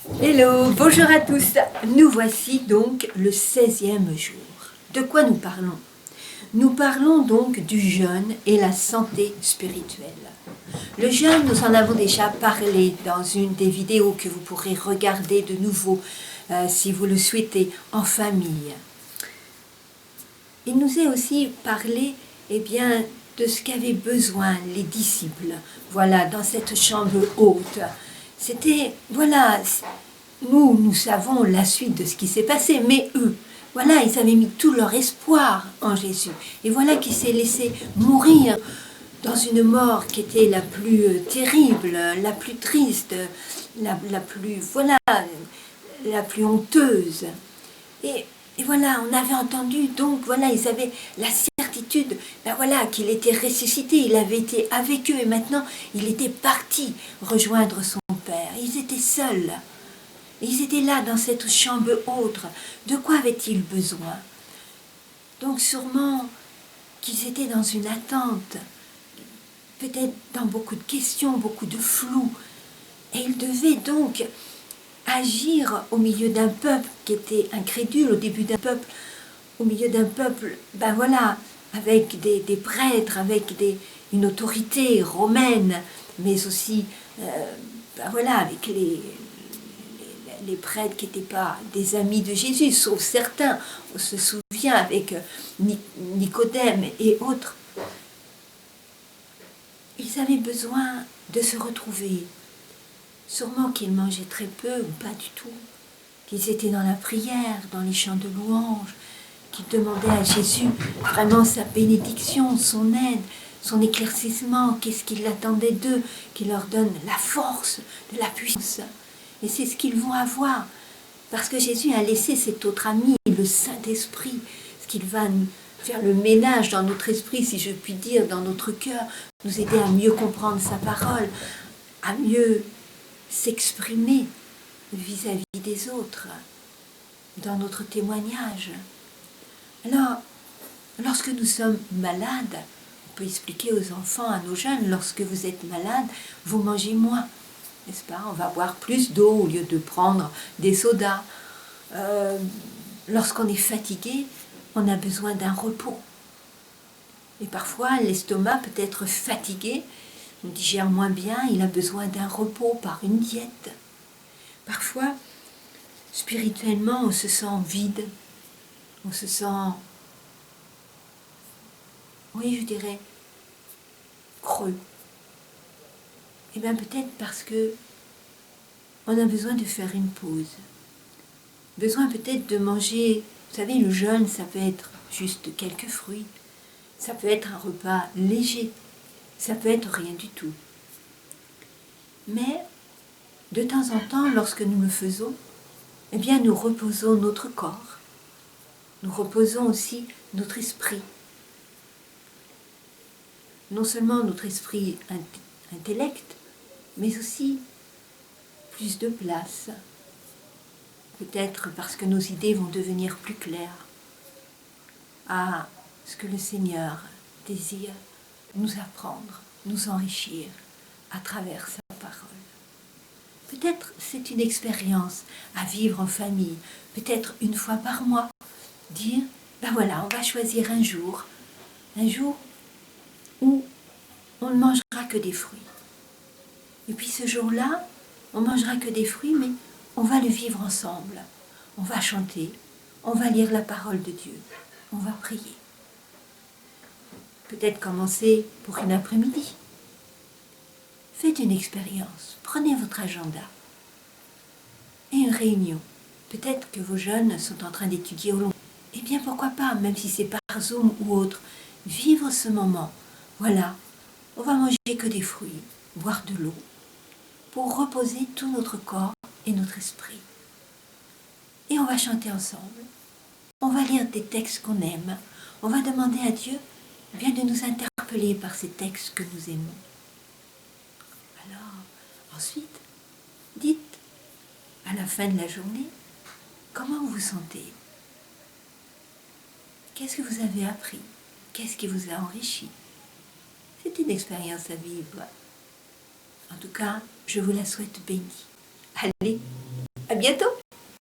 Hello, bonjour à tous. Nous voici donc le 16e jour. De quoi nous parlons? Nous parlons donc du jeûne et la santé spirituelle. Le jeûne, nous en avons déjà parlé dans une des vidéos que vous pourrez regarder de nouveau si vous le souhaitez en famille. Il nous est aussi parlé de ce qu'avaient besoin les disciples, voilà, dans cette chambre haute. C'était, voilà, nous savons la suite de ce qui s'est passé, mais eux, voilà, ils avaient mis tout leur espoir en Jésus. Et voilà qu'il s'est laissé mourir dans une mort qui était la plus terrible, la plus triste, la plus, voilà, la plus honteuse. Et voilà, on avait entendu, donc voilà, ils avaient la certitude, voilà, qu'il était ressuscité, il avait été avec eux, et maintenant, il était parti rejoindre son Père. Ils étaient seuls. Ils étaient là dans cette chambre haute. De quoi avaient-ils besoin? Donc sûrement qu'ils étaient dans une attente, peut-être dans beaucoup de questions, beaucoup de flou. Et ils devaient donc agir au milieu d'un peuple qui était incrédule, au milieu d'un peuple, voilà, avec des prêtres, avec une autorité romaine, mais aussi, voilà, avec les prêtres qui n'étaient pas des amis de Jésus, sauf certains. On se souvient avec Nicodème et autres. Ils avaient besoin de se retrouver. Sûrement qu'ils mangeaient très peu ou pas du tout, qu'ils étaient dans la prière, dans les chants de louange, qu'ils demandaient à Jésus vraiment sa bénédiction, son aide, son éclaircissement, qu'est-ce qu'il attendait d'eux, qu'il leur donne la force, de la puissance. Et c'est ce qu'ils vont avoir, parce que Jésus a laissé cet autre ami, le Saint-Esprit, ce qu'il va faire le ménage dans notre esprit, si je puis dire, dans notre cœur, nous aider à mieux comprendre sa parole, à mieux s'exprimer vis-à-vis des autres, dans notre témoignage. Alors, lorsque nous sommes malades, on peut expliquer aux enfants, à nos jeunes, lorsque vous êtes malade, vous mangez moins, n'est-ce pas? On va boire plus d'eau au lieu de prendre des sodas. Lorsqu'on est fatigué, on a besoin d'un repos. Et parfois, l'estomac peut être fatigué, on digère moins bien, il a besoin d'un repos par une diète. Parfois, spirituellement, on se sent vide, on se sent, oui, je dirais, creux. Et bien peut-être parce que on a besoin de faire une pause. Besoin peut-être de manger, vous savez, le jeûne, ça peut être juste quelques fruits, ça peut être un repas léger, ça peut être rien du tout. Mais, de temps en temps, lorsque nous le faisons, eh bien nous reposons notre corps, nous reposons aussi notre esprit. Non seulement notre esprit intellect, mais aussi plus de place. Peut-être parce que nos idées vont devenir plus claires à ce que le Seigneur désire nous apprendre, nous enrichir à travers sa parole. Peut-être c'est une expérience à vivre en famille, peut-être une fois par mois, dire, voilà, on va choisir un jour où on ne mangera que des fruits. Et puis ce jour-là, on ne mangera que des fruits, mais on va le vivre ensemble. On va chanter, on va lire la parole de Dieu, on va prier. Peut-être commencer pour une après-midi. Faites une expérience, prenez votre agenda et une réunion. Peut-être que vos jeunes sont en train d'étudier au long. Eh bien pourquoi pas, même si c'est par Zoom ou autre, vivre ce moment. Voilà, on va manger que des fruits, boire de l'eau, pour reposer tout notre corps et notre esprit. Et on va chanter ensemble. On va lire des textes qu'on aime. On va demander à Dieu de nous interpeller par ces textes que nous aimons. Alors, ensuite, dites à la fin de la journée, comment vous vous sentez? Qu'est-ce que vous avez appris? Qu'est-ce qui vous a enrichi? C'est une expérience à vivre. En tout cas, je vous la souhaite bénie. Allez, À bientôt.